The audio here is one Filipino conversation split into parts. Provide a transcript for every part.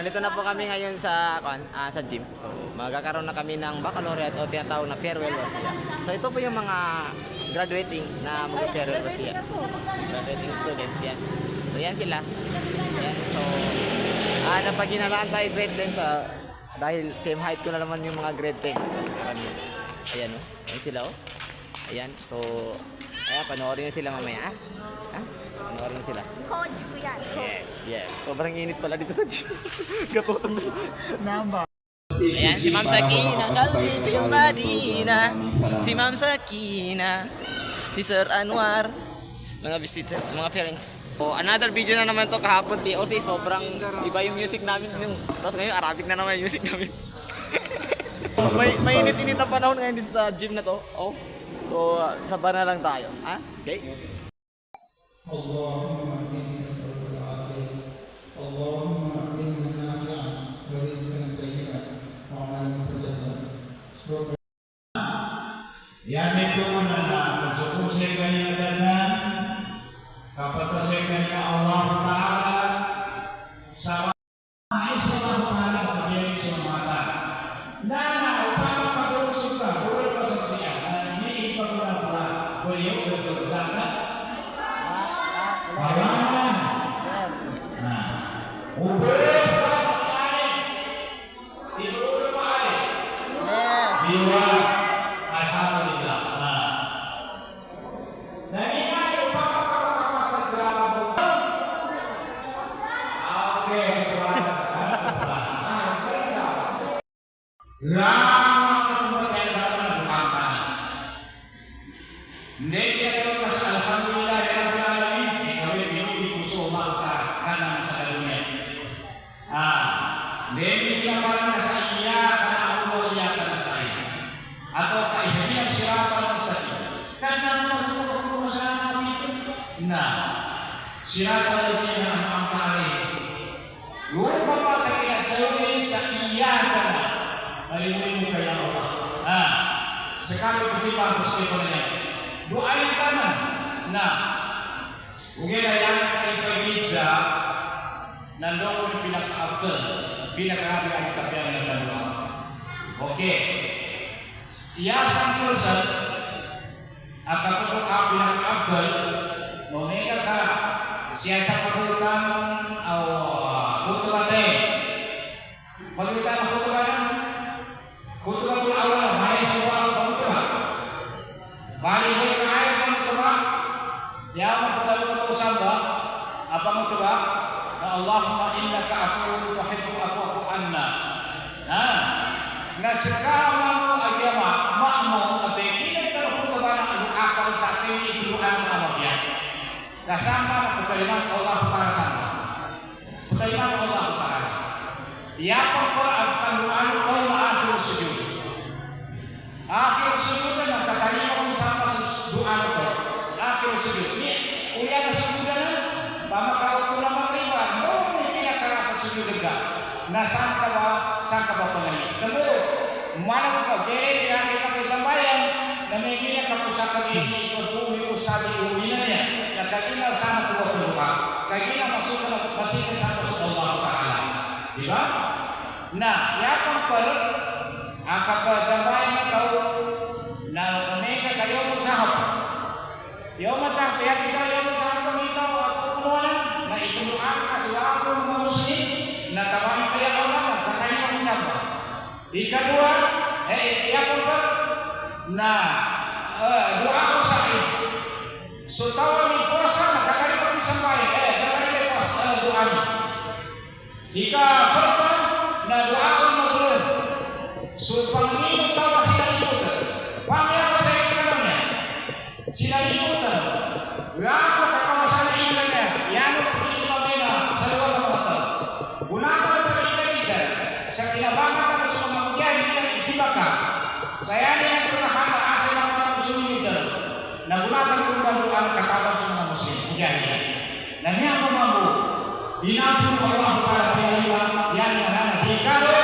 Nandito na po kami ngayon sa gym. So, magkakaroon na kami ng baccalaureate o tinatawag na farewell wasiya. So, ito po yung mga graduating na mag-farewell wasiya. Graduating students yan. So, yan sila. Yan. So, napaginalaan tayo grade 10 sa dahil same height ko na naman yung mga grade 10. Ayan o. Ayan sila o. Ayan. So, ayan, panoorin nyo sila mamaya. Panoorin sila. Coach ko yan. Yes, yeah. Sobrang init pala dito sa gym. Gatotong Namba. ayan, si Ma'am Sakina, Kalbi yung Madina. Si Ma'am Sakina, si Sir Anwar, mga visitor, mga parents. So, another video na naman to kahapon, TOC. Sobrang iba yung music namin. Tapos ngayon, Arabic na naman yung music namin. may init-init na panahon ngayon dito sa gym na to. Oh. So, sabar na lang tayo. Ha? Okay? اللهم اهدنا نسألك العافية اللهم اهدنا نافعا ورزقا طيبا وعملا متقبلا. Yani itu mana bersyukur sekali dan kapal sekali Allah Taala sama Aisyah Taala menjadi semata. Nana upama kabur suka boleh kesaksian ini pernah beliau berzakat. Bayangan. Nah, ubah tidur baik. Jiwa alhamdulillah. Nah ini ada apa segala oke, Siratal ladzina an'amta 'alaihim. Lupa pa sa kinatawin sa iyakan na. Alimuin mo kaya Allah. Sekali kutipan ko sa niya. Doain ka na. Ugin na yan ay pag-idza nandong ko yung pinaka-abdel. Pinaka-abi ang kapiyan ng dalawa. Okay. Iyasang kursan at kapag ang pinaka-abdel nomega ka siasa pagutan au kutuate pagutan kututul awal mai soal pagutan bali hoy kai pagutan ya pagutan samba apa pagutan Allahumma innaka afuwun tuhibbul afwa anna na sekarang agama makmu abekin terputulan anu akal sakti ibuan amapya kasama na pagkaliman Allah Ta'ala sama pagkaliman Allah Ta'ala iyapang para ang panuan ko maakhir sujud akhir sujud na kakaliman ko sama sa doa ko akhir sujud ini ulian na sujud na pamakawag ko na magriba no hindi na karasa sujud ka na saan ka ba pangalit kamu mana ko kaya kaya kita pagsabayan na may ginakapusakan ini pagbuhi ustadi umulinan niya kagina sama tuwa berdoa, kagina masukkan masukkan sama Allah Taala, di ba? Nah, yapang per akap jambayan na tahu na mereka kayo mo sahap. Yo macam kaya kita yo macam kita kunuan na ikunduan ka sila ko muslim na tawain kaya Allah na katay mo macam. Ikadua, yapang per na doa ko sa so tawa ni puasa nakakali pa ni sampai nakakali puasa doa ni ika berapa na doa ko maglun so pangino tawa sila ibutan pangya ko sa ikananya sila ibutan kalungan doon katawan sa mga Muslim. Mujahid. Naniya mo mamu. Binapun Allah para pinaliwa yan na di karo.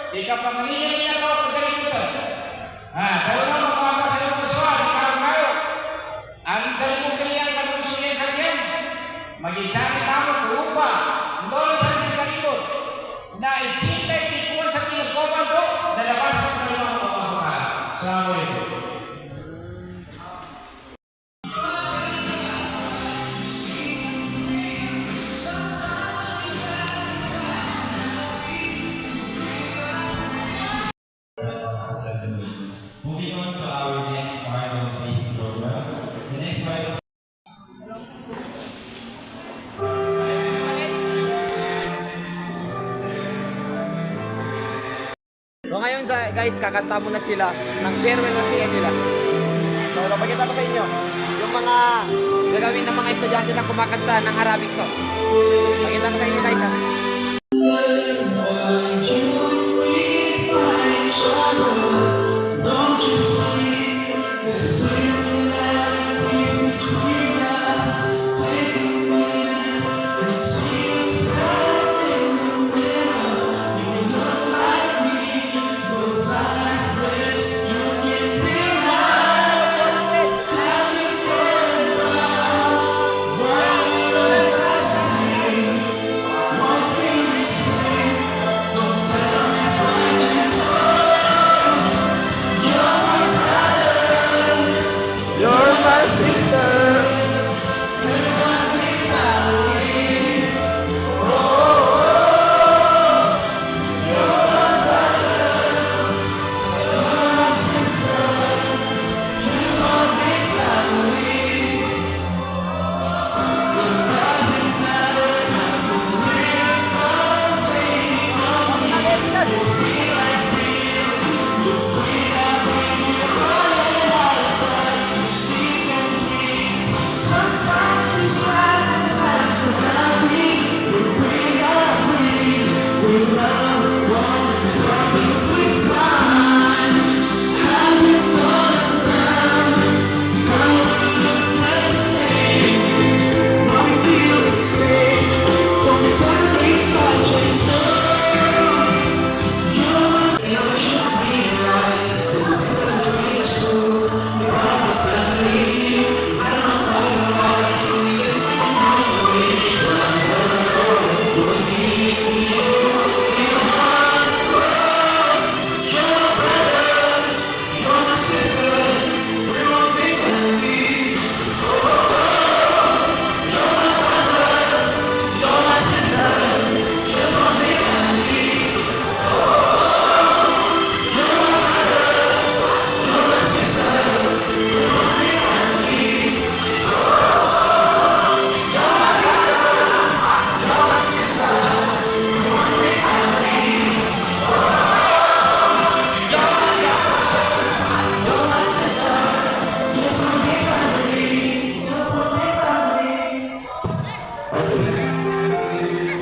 Ika pangalinya niya kau pagkali kita. Kalau na mga sa iyo kaswa, di karo kayo. Ang cari mo kaniyan kanong sunya sa diyan. Mag-isari tamo ko upa. Ndol sa ating kalibot. Na isinta itikuan sa tinagkoban to, nalabas ang kanilang mga Allah. Assalamualaikum. Moving on to our next part of this program. The next part of So ngayon guys, kakanta muna sila ng farewell na siya nila. So napakita ko sa inyo yung mga gagawin ng mga estudyante na kumakanta ng Arabic song. Pakita ko sa inyo guys ha. You're my sister.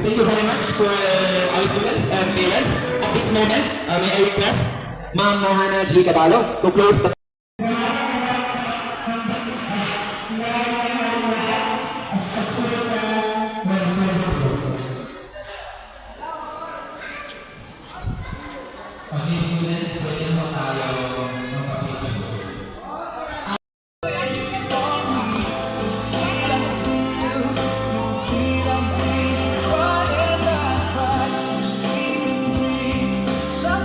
Thank you very much for our students and parents. At this moment, may I request Ma'am Mohana G. Caballo to close the Okay, students, pwede mo tayo magpa-picture.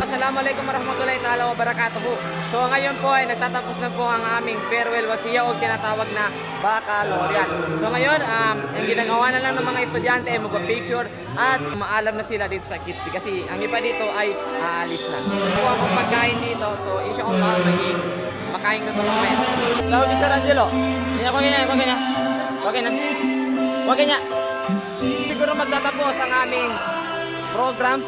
Assalamualaikum warahmatullahi ta'ala wabarakatuh. So ngayon po ay nagtatapos na po ang aming farewell wasiya o tinatawag na baccalaureate. So ngayon, ang ginagawa na lang ng mga estudyante ay magpa-picture at maalam na sila dito sa kitty kasi ang iba dito ay aalis na. Kuha akong pagkain dito, so inshallah maging makain na ito mamaya. So Mr. Angelo, wag na. Siguro magtatapos ang aming program.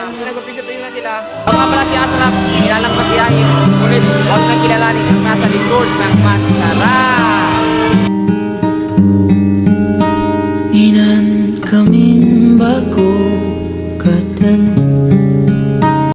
Pinag-picture na sila. Ang nga pala si Asraf, kilalang magbiyahin. Ngunit huwag nang kilalanin ang nasa likod ng maskara. Inan kaming bago katan